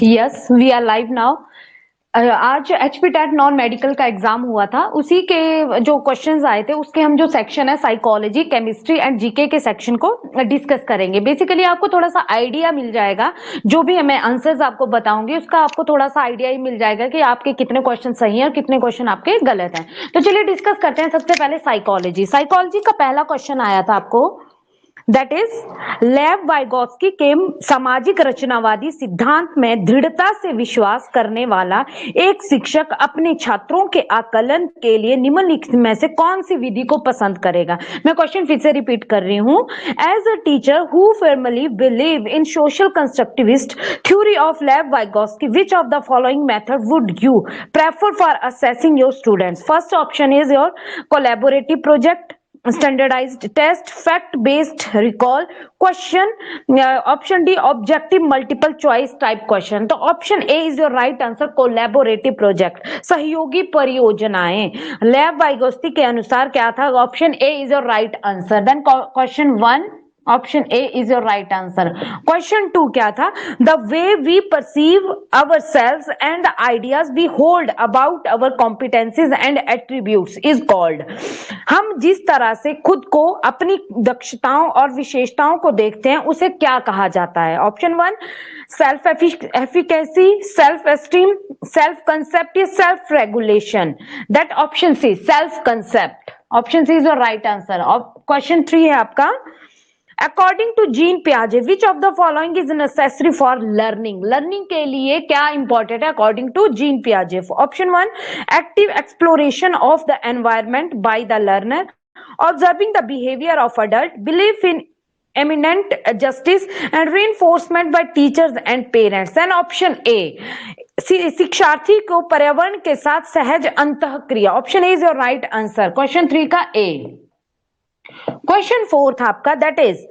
Yes, we are live now. आज HP TET non medical का exam हुआ था, उसी के जो क्वेश्चंस आए थे उसके हम जो सेक्शन है साइकोलॉजी, केमिस्ट्री एंड जीके के सेक्शन को डिस्कस करेंगे। बेसिकली आपको थोड़ा सा आइडिया मिल जाएगा, जो भी मैं आंसर्स आपको बताऊंगी उसका आपको थोड़ा सा आइडिया ही मिल जाएगा कि आपके कितने क्वेश्चन सही हैं और कितने क्वेश्चन आपके गलत हैं। तो चलिए डिस्कस करते हैं। सबसे पहले साइकोलॉजी। साइकोलॉजी का पहला क्वेश्चन आया था आपको, दैट इज लेव वाइगोत्स्की के सामाजिक रचनावादी सिद्धांत में दृढ़ता से विश्वास करने वाला एक शिक्षक अपने छात्रों के आकलन के लिए निम्नलिखित में से कौन सी विधि को पसंद करेगा। मैं क्वेश्चन फिर से रिपीट कर रही हूं। As a teacher who firmly believe in social constructivist theory of Lev Vygotsky, which of the following method would you prefer for assessing your students? First option is your collaborative project, standardized test, fact based recall question, option D objective multiple choice type question। तो option A is your right answer, collaborative project, सहयोगी परियोजनाएं। Lev Vygotsky के अनुसार क्या था? Option A is your right answer. Then question 1, option A is your right answer. Question 2 क्या था? The way we perceive our selves and the ideas we hold about our competencies and attributes is called. हम जिस तरह से खुद को, अपनी दक्षताओं और विशेषताओं को देखते हैं उसे क्या कहा जाता है? Option 1 self efficacy, self esteem, self concept या self regulation. That option C, self concept. Option C is your right answer. Question 3 है आपका, अकॉर्डिंग टू जीन पियाजे which of the following is necessary for learning? Learning के लिए क्या important है according to Jean पियाजे? Option 1 active exploration of the environment by the learner, observing the behaviour of adult, belief in eminent justice and reinforcement by teachers and parents। And option A, शिक्षार्थी को पर्यावरण के साथ सहज अंतःक्रिया। Option A is your right answer, question 3 का ए। Question 4 था आपका, that is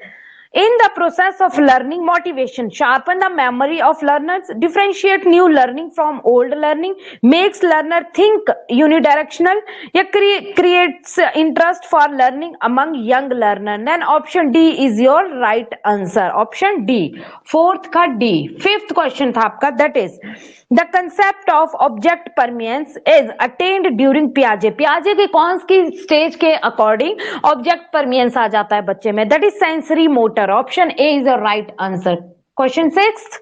in the process of learning motivation sharpen the memory of learners, differentiate new learning from old learning, makes learner think unidirectional या creates interest for learning among young learner। then option D is your right answer, option D, fourth का D। fifth question था आपका, that is the concept of object permanence is attained during Piaget। Piaget के कौन सी stage के according object परमियंस आ जाता है बच्चे में? That is sensory motor. Option A is your right answer. Question 6,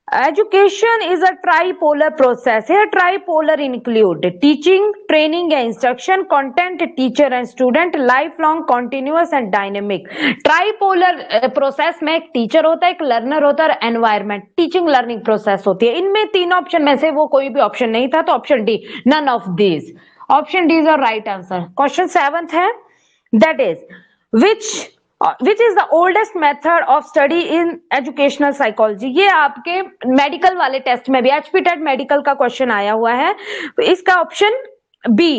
education is a tripolar process. है tripolar include teaching, training या instruction, content, teacher and student, life long, continuous and dynamic. Tripolar process में एक teacher होता है, एक learner होता है और एनवायरमेंट, टीचिंग लर्निंग प्रोसेस होती है। इनमें तीन ऑप्शन में से वो कोई भी ऑप्शन नहीं था, तो option D, none of these. Option D is your right answer. Question 7 है, that is which is the oldest method of study in educational psychology। ये आपके मेडिकल वाले टेस्ट में भी, एचपी टेट मेडिकल का क्वेश्चन आया हुआ है। इसका option B,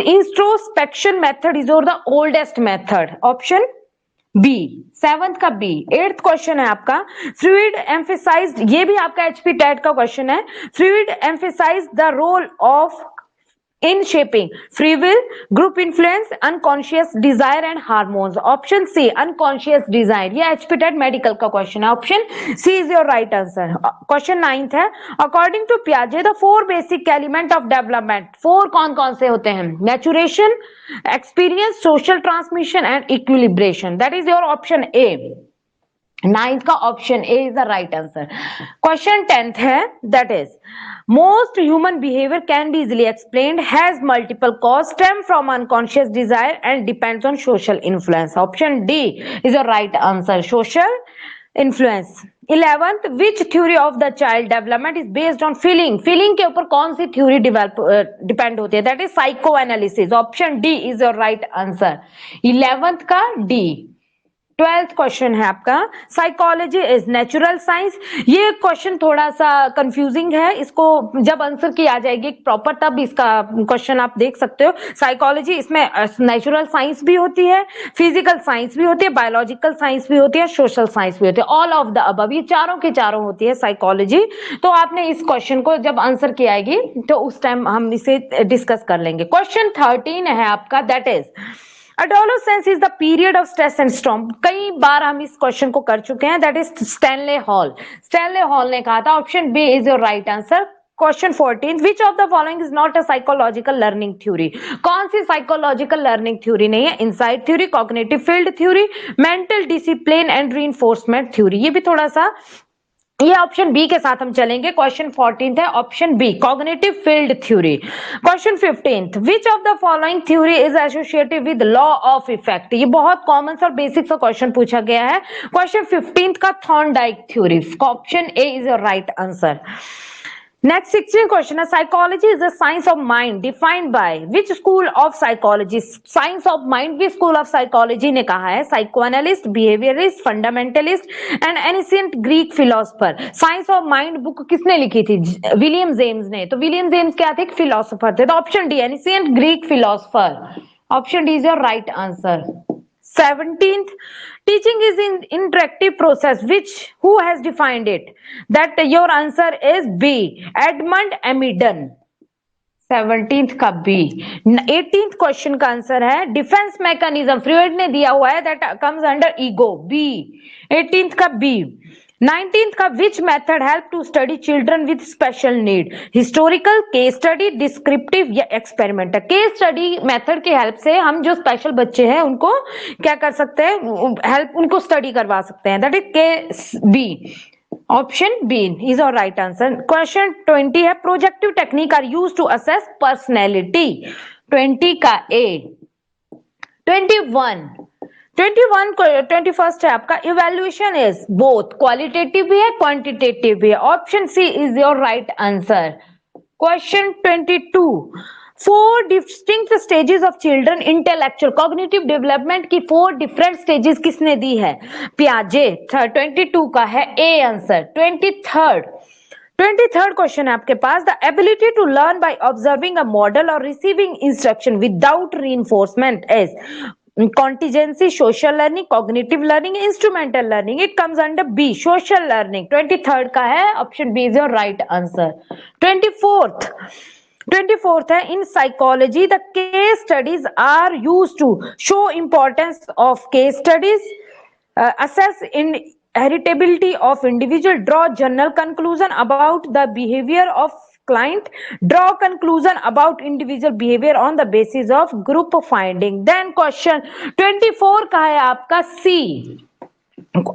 introspection method is the oldest method. Option B, 7th का बी। 8th क्वेश्चन है आपका, फ्लूइड एम्फेसाइज्ड, ये भी आपका एचपी टेट का क्वेश्चन है। Fluid emphasize the role of in shaping free will, group influence, unconscious desire and hormones। Option C, unconscious desire। ये HPTET medical का क्वेश्चन है, option C is your right answer. Question 9th है, according to पियाजे the 4 basic element of development. 4 कौन कौन से होते हैं? Maturation, experience, social transmission and equilibration. That is your option A. 9th का option A is the right answer. Question 10th है, that is most human behavior can be easily explained, has multiple causes, stem from unconscious desire and depends on social influence। option D is your right answer, social influence। 11th, which theory of the child development is based on feeling? feeling के ऊपर कौन सी theory depend होती है? That is psycho analysis. Option D is your right answer, 11th का D. 12th question है आपका, psychology is natural science. ये question थोड़ा सा कंफ्यूजिंग है, इसको जब आंसर की आ जाएगी प्रॉपर तब इसका क्वेश्चन आप देख सकते हो। साइकोलॉजी, इसमें नेचुरल साइंस भी होती है, फिजिकल साइंस भी होती है, बायोलॉजिकल साइंस भी होती है, सोशल साइंस भी होती है, ऑल ऑफ द अबव, ये चारों के चारों होती है साइकोलॉजी। तो आपने इस क्वेश्चन को जब आंसर की आएगी तो उस टाइम हम इसे डिस्कस कर लेंगे। क्वेश्चन 13 है आपका, that is adolescence is the period of stress and storm. कई बार हम इस क्वेश्चन को कर चुके हैं, that is Stanley Hall. Stanley Hall ने कहा था। Option B is your right answer. Question 14, which of the following is not a psychological learning theory. कौन सी साइकोलॉजिकल लर्निंग थ्योरी नहीं है? Insight theory, cognitive field theory, mental discipline and reinforcement theory. ये भी थोड़ा सा, ये ऑप्शन बी के साथ हम चलेंगे। क्वेश्चन 14 है option B, cognitive field theory. Question 15, which of the following theory is associated with law of effect. ये बहुत कॉमन और बेसिक सा क्वेश्चन पूछा गया है। क्वेश्चन 15 का Thorndike theory. Option A is your right answer. Next 16 question है, psychology is the science of mind defined by which school of psychology. Science of mind भी स्कूल ऑफ साइकोलॉजी ने कहा है। Psychoanalyst, behaviourist, fundamentalist and ancient Greek philosopher. Science of mind book किसने लिखी थी? William James ने। तो William James क्या थे? फिलोसोफर थे। तो option D, ancient Greek philosopher. Option D is your right answer. 17th, teaching is in interactive process, which who has defined it? That your answer is B, Edmund Amidon। 17th का B। 18th question का answer है defence mechanism, Freud ने दिया हुआ है, that comes under ego, B. 18th का B। 19th का which method help to study children with special need. Historical, case study, descriptive या एक्सपेरिमेंटल। केस स्टडी मेथड की हेल्प से हम जो स्पेशल बच्चे हैं उनको क्या कर सकते हैं? हेल्प, उनको स्टडी करवा सकते हैं, दैट इज के B. Option B is our right answer. Question 20 है, projective technique are use to assess personality. 20 का ए। 21 है आपका, इवेल्युएशन इज बोथ क्वालिटेटिव भी है, क्वांटिटेटिव भी है। Option C is your right answer. Question 22, 4 distinct stages of children intellectual cognitive development की 4 different stages किसने दी है? पियाजे। 22 का है ए आंसर। 23rd क्वेश्चन है आपके पास, the ability to learn by observing a model और receiving instruction without reinforcement is contingency, social learning, cognitive learning, instrumental learning. It comes under B, social learning। 23rd का है, option B is your right answer. 24th है, in psychology the case studies are used to show importance of case studies, assess in heritability of individual, draw general conclusion about the behavior of client, draw conclusion about individual behavior on the basis of group finding। then question 24 का है आपका C।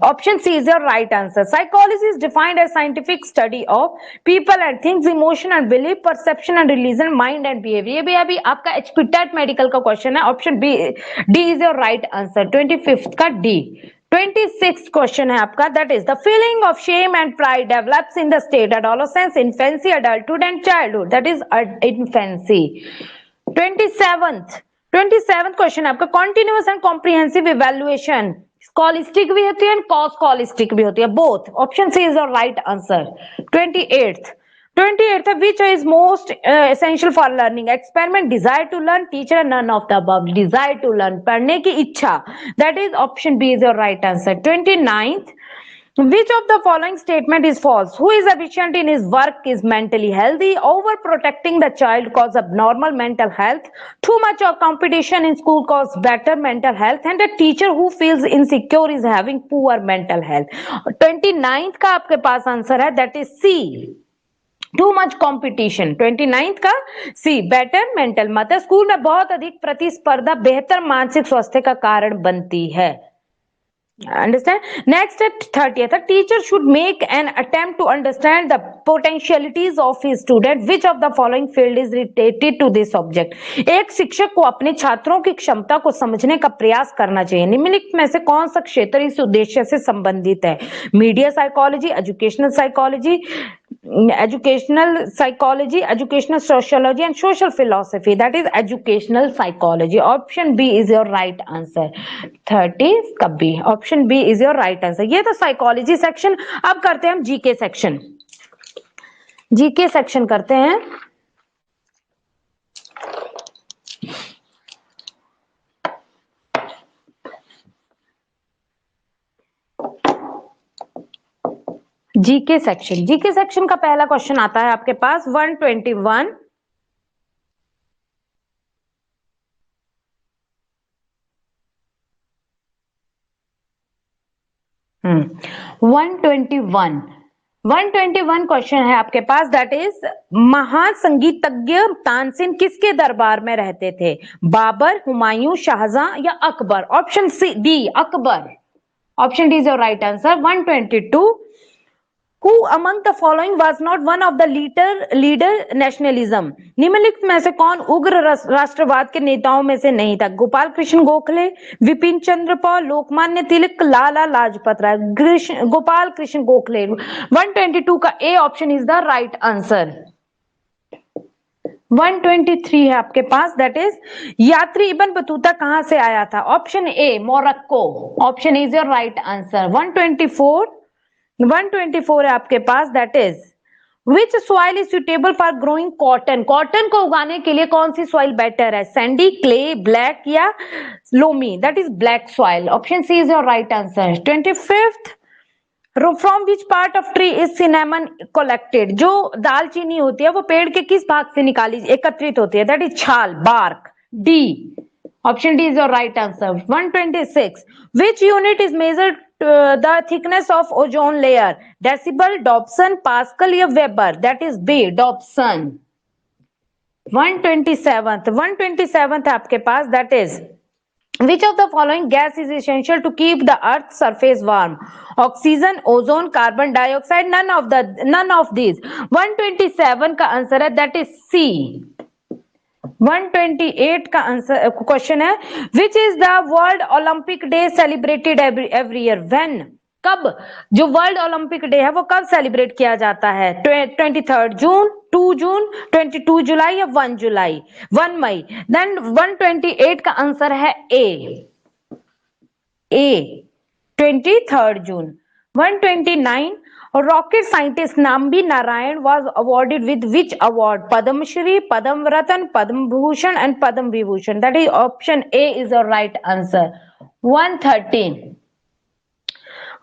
Option C is your right answer। Psychology is defined as scientific study of people and things, emotion and belief, perception and religion, mind and behavior। ये भी अभी आपका HPTET medical का question है। Option B, D is your right answer. 25th का D. 26th question है आपका, that is the feeling of shame and pride develops in the state adolescence, infancy, adulthood and childhood, that is infancy. 27th question है आपका, continuous and comprehensive evaluation scholastic भी होती है, co scholastic भी होती है, both. Option C is your right answer. 28th है, which is most essential for learning? Experiment, desire to learn, teacher, none of the above. Desire to learn, पढ़ने की इच्छा, that is option B is your right answer. 29th, which of the following statement is false? Who is efficient in his work is mentally healthy, overprotecting the child cause abnormal mental health, too much of competition in school cause better mental health, and a teacher who feels insecure is having poor mental health। 29th का आपके पास answer है, that is C, too much competition. 29th का सी, better mental, मतलब school में बहुत अधिक प्रतिस्पर्धा बेहतर मानसिक स्वास्थ्य का कारण बनती है। Understand? Next at 30th, a teacher should make an attempt to understand the potentialities of his student. Which of the following field is related to this object? एक शिक्षक को अपने छात्रों की क्षमता को समझने का प्रयास करना चाहिए। निम्नलिखित में से कौन सा क्षेत्र इस उद्देश्य से संबंधित है? Media psychology, educational psychology, educational sociology and social philosophy, that is educational psychology. Option B is your right answer. 30 का B, option B is your right answer. ये तो साइकोलॉजी सेक्शन। अब करते हैं हम जीके सेक्शन। जीके सेक्शन करते हैं। GK section का पहला क्वेश्चन आता है आपके पास 121। 121 121 क्वेश्चन है आपके पास, दैट इज महान संगीतज्ञ तानसेन किसके दरबार में रहते थे? बाबर, हुमायूं, शाहजहां या Akbar? Option C D Akbar. Option D is your right answer. 122 Who among the following was not one of the leader nationalism? निम्नलिखित में से कौन उग्र राष्ट्रवाद के नेताओं में से नहीं था? गोपाल कृष्ण गोखले, विपिन चंद्र पाल, लोकमान्य तिलक, लाला लाजपत राय। गोपाल कृष्ण गोखले। 122 का ए option is the right answer. 123 है आपके पास, दैट इज यात्री इब्न बतूता कहां से आया था? Option A Morocco. Option is your right answer. 124 है आपके पास, that is which soil is suitable for growing cotton? Cotton को उगाने के लिए कौन सी सॉइल बेटर है? सैंडी, क्ले, ब्लैक या loamy? That is black soil. Option C is your right answer. 25th from which part of tree is cinnamon collected? जो दालचीनी होती है वो पेड़ के किस भाग से एकत्रित होती है? दैट इज छाल, bark. D. Option D is your right answer. 126 which unit is measured the thickness of ozone layer? Decibel, Dobson, Pascal या Weber? That is B, Dobson। 127th आपके पास, that is which of the following gas is essential to keep the earth's surface warm? Oxygen, ozone, carbon dioxide, none of these। 127 का answer है, that is C। 128 का answer question है, which is the world Olympic day celebrated every year? When? कब? जो world Olympic day है वो कब celebrate किया जाता है? 23 जून, 2 जून, 22 जुलाई या 1 जुलाई, 1 मई? देन 128 का आंसर है ए 23 जून। 129 rocket scientist Nambi Narayan was awarded with which award? Padma Shri, Padma Ratan, Padma Bhushan and Padma Vibhushan? That is option A is your right answer।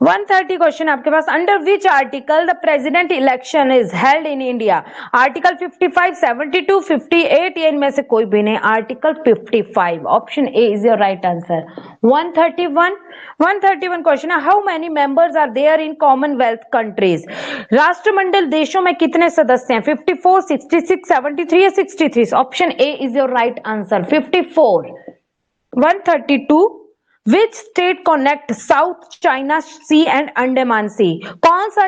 130 question आपके पास, under which article the president election is held in India? Article 55, 72, 58 या इनमें से कोई भी नहीं? Article 55। Option A is your right answer. 131 question है, how many members are there in Commonwealth countries? राष्ट्रमंडल देशों में कितने सदस्य हैं? 54, 66, 73 या 63? Option A is your right answer. 54। 132 which strait connect South China Sea and Andaman Sea? कौन सा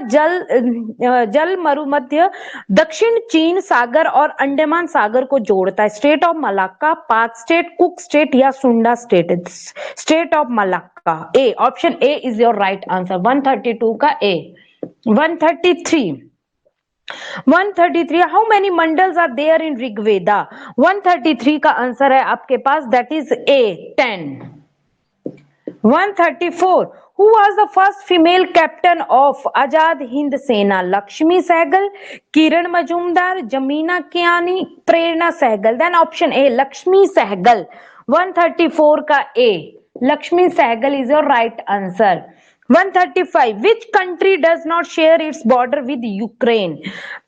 जल मरुमध्य दक्षिण चीन सागर और अंडमान सागर को जोड़ता है? Strait of Malacca, Palk strait, Cook strait या Sunda strait? Strait of Malacca. A. Option A is your right answer. 132 का A. 133 how many mandals are there in Rigveda? 133 का आंसर है आपके पास, that is A 10। 134 Who was the first female captain of Azad Hind Sena? Lakshmi Sehgal, Kiran Majumdar, Jamina Kiani, Prerna Sehgal? Then option A Lakshmi Sehgal. 134 का A Lakshmi Sehgal is your right answer. 135 Which country does not share its border with Ukraine?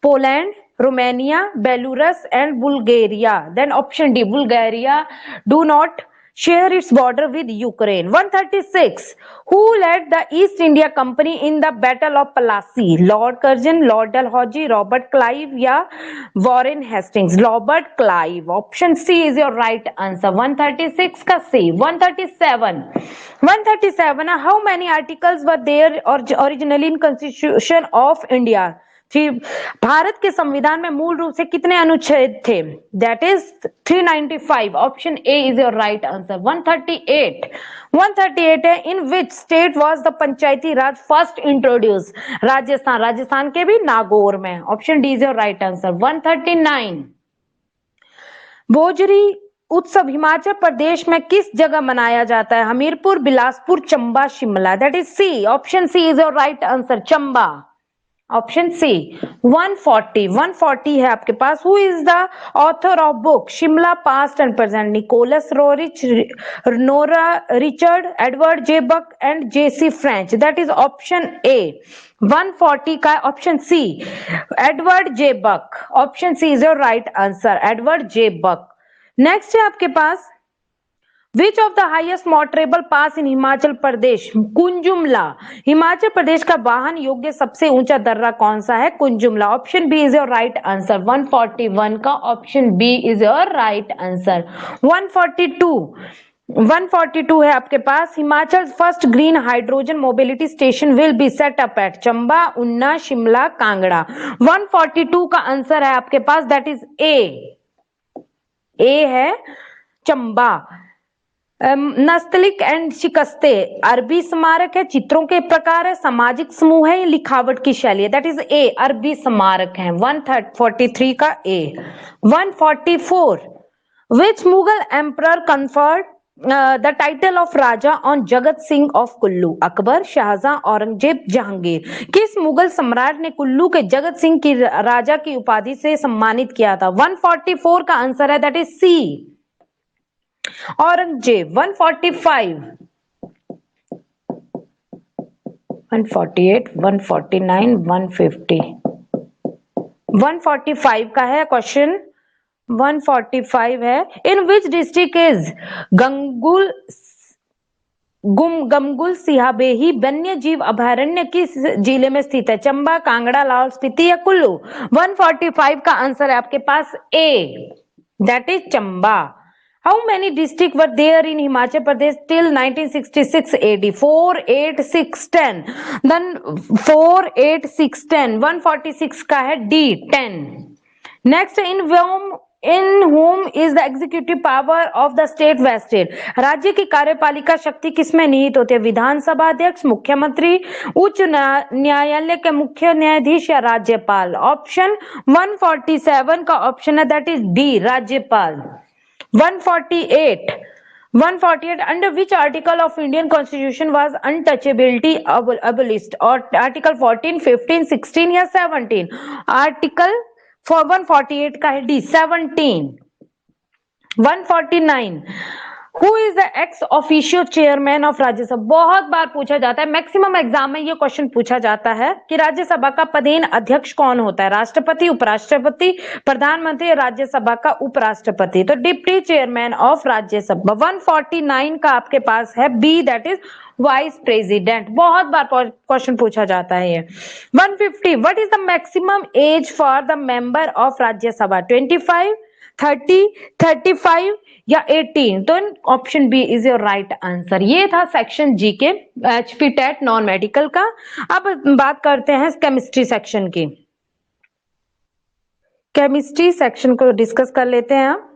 Poland, Romania, Belarus and Bulgaria? Then option D Bulgaria do not share its border with Ukraine। 136 Who led the East India Company in the Battle of Plassey? Lord Curzon, Lord Dalhousie, Robert Clive या Warren Hastings? Robert Clive। Option C is your right answer। 136 का C। 137 How many articles were there originally in Constitution of India? Bharat के संविधान में मूल रूप से कितने अनुच्छेद थे? That is 395। Option A is your right answer. 138 है, in which state was the Panchayati Raj first introduce? Rajasthan के भी नागौर में। Option D is your right answer. 139 Bhojri उत्सव हिमाचल प्रदेश में किस जगह मनाया जाता है? Hamirpur, Bilaspur, Chamba, Shimla? That is C. Option C is your right answer, Chamba. Option C. 140 है आपके पास, who is the author of book Shimla past and present? Nicholas Roerich, Nora Richard, Edward J Buck and J C French? That is option A. 140 का option C Edward J Buck. Option C is your right answer, Edward J Buck. Next है आपके पास which of the highest motorable pass in Himachal Pradesh? Kunzum La. Himachal Pradesh का वाहन योग्य सबसे ऊंचा दर्रा कौन सा है? Kunzum La. Option B is your right answer. 141 का option B is your right answer. 142 है आपके पास। Himachal first green hydrogen mobility station will be set up at Chamba, Una, Shimla, Kangra. 142 का आंसर है आपके पास, दैट इज ए है चंबा। नस्तलिक एंड शिकस्ते अरबी स्मारक है, चित्रों के प्रकार है, सामाजिक समूह है, लिखावट की शैली है, दैट इज ए अरबी स्मारक है। 143 का A. 144 which Mughal emperor conferred the title of Raja on Jagat Singh of Kullu? Akbar, Shahjahan, Aurangzeb, Jahangir. किस मुगल सम्राट ने कुल्लू के जगत सिंह की राजा की उपाधि से सम्मानित किया था? 144 का आंसर है, दैट इज सी औरंगजेब। 145 148 149 150 145 का है क्वेश्चन। 145 है, इन विच डिस्ट्रिक्ट इज गमगुल सिहाबेही वन्य जीव अभयारण्य किस जिले में स्थित है? चंबा, कांगड़ा, लाहौल स्पीति या कुल्लू? 145 का आंसर है आपके पास A, that is Chamba. How many districts were there in Himachal Pradesh till 1966 AD? 4, 8, 6, 10. Then 4, 8, 6, 10. 146 का है D, 10. Next, in whom is the executive power of the state vested? राज्य की कार्यपालिका शक्ति किसमें निहित होती है? विधानसभा अध्यक्ष, मुख्यमंत्री, उच्च न्यायालय के मुख्य न्यायाधीश या राज्यपाल? ऑप्शन 147 का ऑप्शन है, दैट इज डी राज्यपाल। 148 under which article of Indian Constitution was untouchability abolished? और आर्टिकल 14, 15, 16 या 17? आर्टिकल 148 का है D 17। 149 Who is the ex officio chairman of Rajya Sabha? बहुत बार पूछा जाता है, मैक्सिमम एग्जाम में ये क्वेश्चन पूछा जाता है कि राज्यसभा का पदेन अध्यक्ष कौन होता है? राष्ट्रपति, उपराष्ट्रपति, प्रधानमंत्री, राज्यसभा का उपराष्ट्रपति। तो डिप्टी चेयरमैन ऑफ राज्यसभा। 149 का आपके पास है B, that is vice president. बहुत बार क्वेश्चन पूछा जाता है ये। 150 what is the maximum age for the member of Rajya Sabha? 25, 30, 35 या 18? तो option B is your right answer. ये था सेक्शन जी के एचपी टेट नॉन मेडिकल का। अब बात करते हैं केमिस्ट्री सेक्शन की। केमिस्ट्री सेक्शन को डिस्कस कर लेते हैं हम।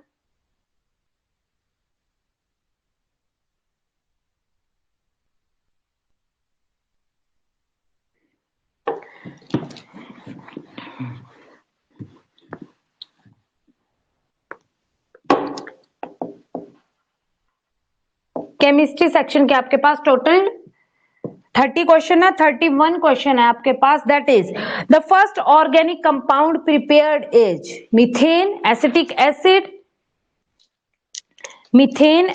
केमिस्ट्री सेक्शन के आपके पास टोटल 30 क्वेश्चन है। 31 क्वेश्चन है आपके पास, that is the first organic compound prepared is methane, acetic acid,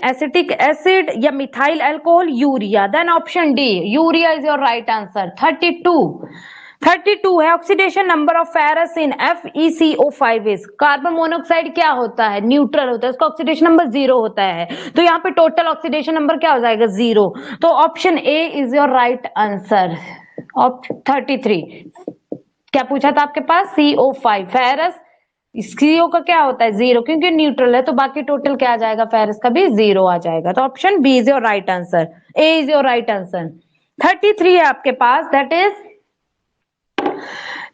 acetic acid या methyl alcohol, urea. Then option D urea is your right answer. 32 है, oxidation number of ferrous in FeCO5 is? Carbon monoxide क्या होता है? Neutral होता है, उसका oxidation number 0 होता है, तो यहाँ पे टोटल ऑक्सीडेशन नंबर क्या हो जाएगा? 0। तो option A is your right answer. 33 क्या पूछा था आपके पास? CO5 फेरस, CO का क्या होता है? 0, क्योंकि न्यूट्रल है, तो बाकी टोटल क्या आ जाएगा? फेरस का भी 0 आ जाएगा। तो option B is your right answer, A is your right answer. 33 है आपके पास, दैट इज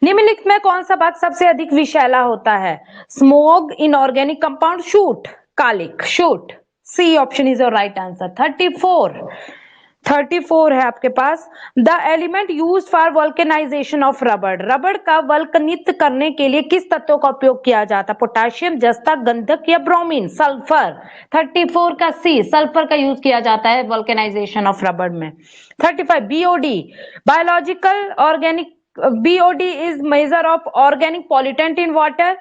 निम्नलिखित में कौन सा भाग सबसे अधिक विषैला होता है? स्मोग, इनऑर्गेनिक कंपाउंड, शूट, कालिक, soot. C option is your right answer. 34 है आपके पास, the element used for vulcanization of रबड़। रबड़ का वल्कनित करने के लिए किस तत्व का उपयोग किया जाता है? पोटाशियम, जस्ता, गंधक या ब्रोमीन? सल्फर। 34 का सी, सल्फर का यूज किया जाता है वल्केनाइजेशन ऑफ रबड़ में। 35 BOD, biological organic, BOD is measure of organic pollutant in water,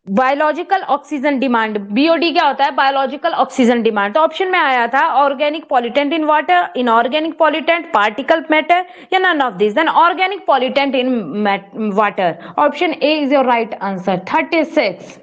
biological oxygen demand. BOD क्या होता है? Biological oxygen demand. तो ऑप्शन में आया था organic pollutant in water, inorganic pollutant, particle matter या none of this. Then organic pollutant in water. Option A is your right answer. 36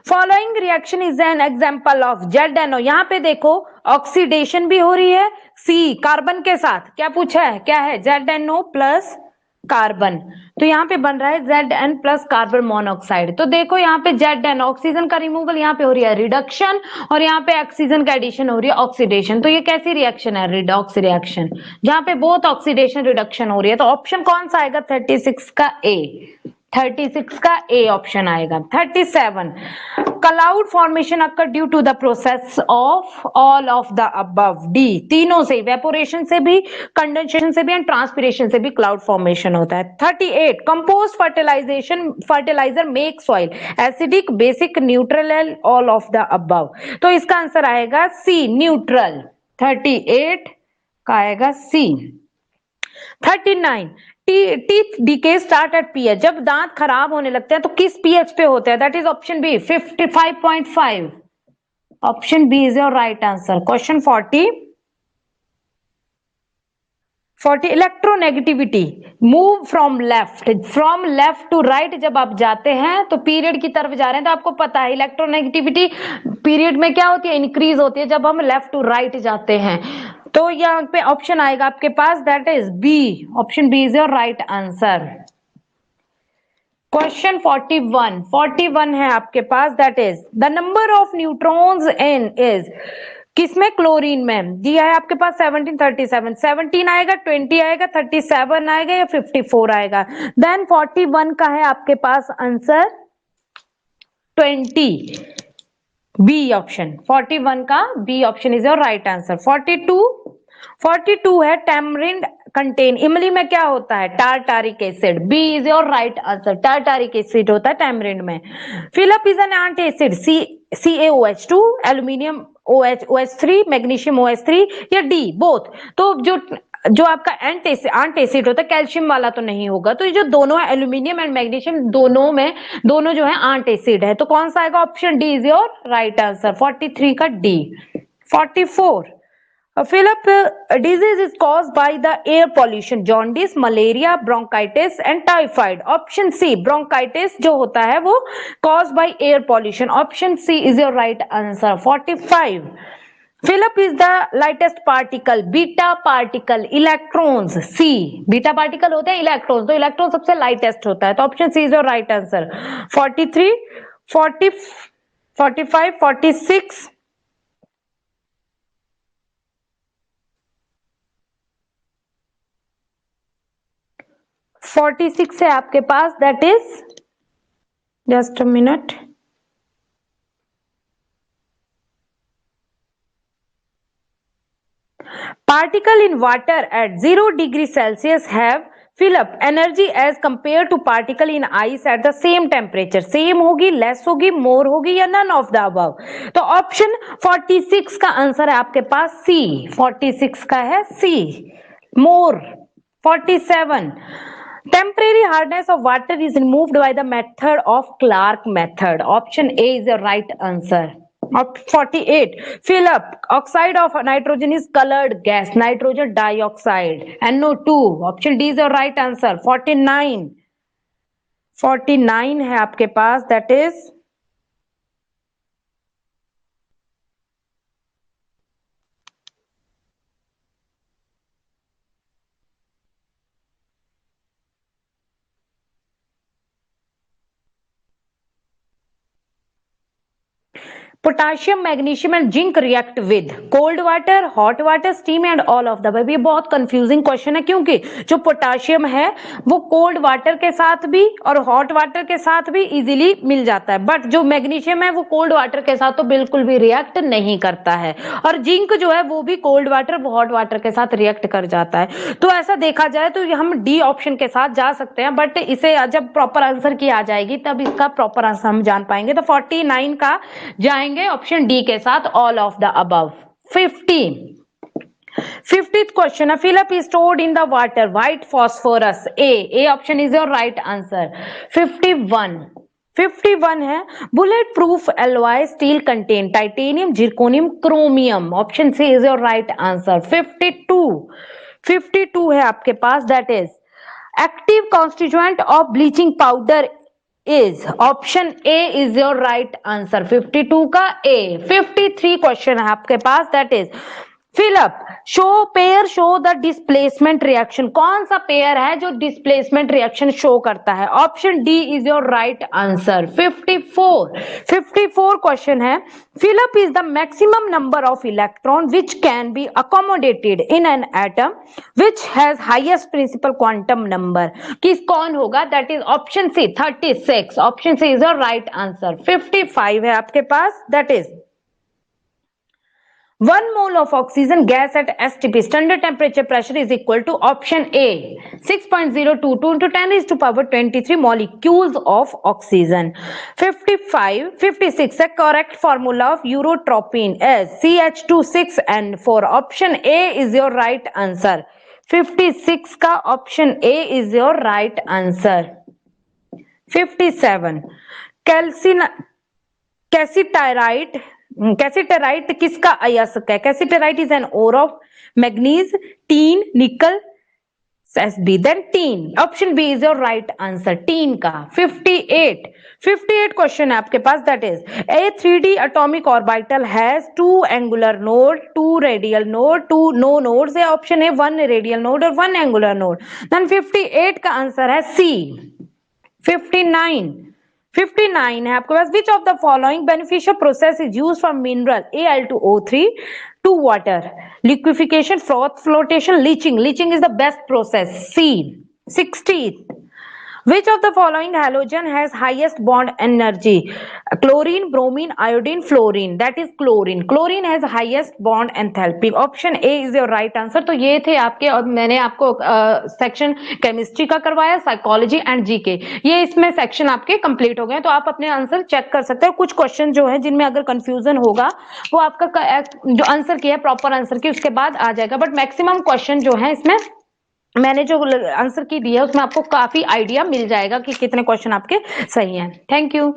following reaction is an example of ZNO। यहाँ पे देखो oxidation भी हो रही है सी कार्बन के साथ, क्या पूछा है, क्या है, ZNO प्लस कार्बन, तो यहाँ पे बन रहा है Zn प्लस कार्बन मोनोऑक्साइड। तो देखो यहाँ पे Zn ऑक्सीजन का रिमूवल, यहाँ पे हो रही है रिडक्शन, और यहाँ पे ऑक्सीजन का एडिशन हो रही है ऑक्सीडेशन। तो ये कैसी रिएक्शन है, रिडॉक्स रिएक्शन, जहाँ पे बोथ ऑक्सीडेशन रिडक्शन हो रही है। तो ऑप्शन कौन सा आएगा 36 का ए, 36 का ए ऑप्शन आएगा। 37 cloud formation occur due to the process of all of the above, D तीनों से, वेपोरेशन से भी, कंडेंसेशन से भी एंड ट्रांसपिरेशन से भी क्लाउड फॉर्मेशन होता है। 38 compost fertilizer make soil acidic basic neutral all of the above. तो इसका आंसर आएगा सी न्यूट्रल, 38 का आएगा C. 39 teeth decay start at pH, जब दांत खराब होने लगते हैं तो किस पीएच पे होते हैं, that is option B 55.5, option B is your right answer. Question 40 electronegativity move from left to right, जब आप जाते हैं तो पीरियड की तरफ जा रहे हैं, तो आपको पता है इलेक्ट्रोनेगेटिविटी पीरियड में क्या होती है, इंक्रीज होती है जब हम लेफ्ट टू राइट जाते हैं। तो यहाँ पे ऑप्शन आएगा आपके पास, that is B, option B is your right answer. Question 41 है आपके पास, that is the number of neutrons in is, किसमें, क्लोरीन में, दिया है आपके पास 1737, 17 आएगा, 20 आएगा, 37 आएगा या 54 आएगा। देन 41 का है आपके पास आंसर 20, बी ऑप्शन, 41 का B option is your right answer. 42 है टैमरिंड कंटेन, इमली में क्या होता है, tartaric acid, B is your right answer, tartaric acid होता है टैमरिंड में। Fill up is an antacid, CaOH2, aluminium OH3, magnesium OH3 या डी बोथ। तो जो आपका एंटासिड होता है कैल्शियम वाला तो नहीं होगा, तो ये जो दोनों है एल्यूमिनियम एंड मैग्नीशियम, दोनों जो है एंटासिड है, तो कौन सा आएगा, option D is your right answer, 43 का D. 44 Philip disease is caused by the air pollution, jaundice, malaria, bronchitis and typhoid. Option C, bronchitis जो होता है वो caused by air pollution. Option C is your right answer. 45. Philip is the lightest particle, beta particle, electrons. C, beta particle होते हैं electrons, तो electron सबसे lightest होता है, तो option C is your right answer. 43, 40, 45, 46. 46 है आपके पास, that is, just a minute, particle in water at 0 degree Celsius have fill up energy as compare to particle in ice at the same temperature, same होगी, less होगी, more होगी या none of the above. तो option 46 का answer है आपके पास सी, 46 का है सी, मोर। 47 temporary hardness of water is removed by the method of Clark method. Option A is the right answer. 48 fill up oxide of nitrogen is colored gas, nitrogen dioxide, NO2. Option D is the right answer. 49 है आपके पास, that is potassium, magnesium and zinc react with cold water, hot water, steam and all of the above. ये बहुत confusing question है, क्योंकि जो potassium है वो cold water के साथ भी और हॉट वाटर के साथ भी इजीली मिल जाता है, बट जो मैग्नीशियम है वो कोल्ड वाटर के साथ तो बिल्कुल भी रिएक्ट नहीं करता है, और जिंक जो है वो भी कोल्ड वाटर, हॉट वाटर के साथ रिएक्ट कर जाता है। तो ऐसा देखा जाए तो हम डी ऑप्शन के साथ जा सकते हैं, बट इसे जब प्रॉपर आंसर की आ जाएगी तब इसका प्रॉपर आंसर हम जान पाएंगे। तो 49 का जाएंगे ऑप्शन डी के साथ, all of the above. 50th question है, fill up stored in the water, white phosphorus, A option is your right answer. 51 है bullet proof alloy steel contain titanium, zirconium, chromium. Option C is your right answer. 52 है आपके पास, that is active constituent of bleaching powder is option A is your right answer. 52 का A. 53 question है आपके पास, that is fill up show pair show the displacement reaction. कौन सा pair है जो डिस्प्लेसमेंट रिएक्शन शो करता है? Option D is your right answer. 54 question है, fill up is the maximum number of electron which can be accommodated in an atom which has highest principal quantum number. किस कौन होगा? That is option C 36। Option C is your right answer. 55 है आपके पास, that is 1 mole of oxygen gas at STP standard temperature pressure is equal to option A 6.022 into 10 is to power 23 molecules of oxygen. 56 the correct formula of urotropine is CH26N4. Option A is your right answer. 56 का option A is your right answer. 57 कैसिटेराइट किसका अयस्क है? Cassiterite is an ore of manganese, tin, nickel, SB, then tin. Option B is your right answer, tin का। 58 question है आपके पास, that is A 3D atomic orbital has 2 angular node, 2 radial node, 2 no nodes है। Option A 1 radial node और 1 angular node. Then 58 का answer है सी। 59 है आपके पास, which of the following beneficial process is use for mineral Al2O3 to water? Liquefication, froth flotation, leaching is the best process, C. 60 which of the following halogen has highest bond energy? Chlorine, bromine, iodine, fluorine. That is chlorine has highest bond enthalpy. Option A is your right answer. तो ये थे आपके, और मैंने आपको section chemistry का करवाया, psychology and GK, ये इसमें सेक्शन आपके कंप्लीट हो गए। तो आप अपने आंसर चेक कर सकते हैं। कुछ क्वेश्चन जो है जिनमें अगर कंफ्यूजन होगा वो आपका जो आंसर किया है प्रॉपर आंसर की उसके बाद आ जाएगा, बट मैक्सिमम क्वेश्चन जो है इसमें मैंने जो आंसर की दी है उसमें आपको काफी आइडिया मिल जाएगा कि कितने क्वेश्चन आपके सही हैं। Thank you.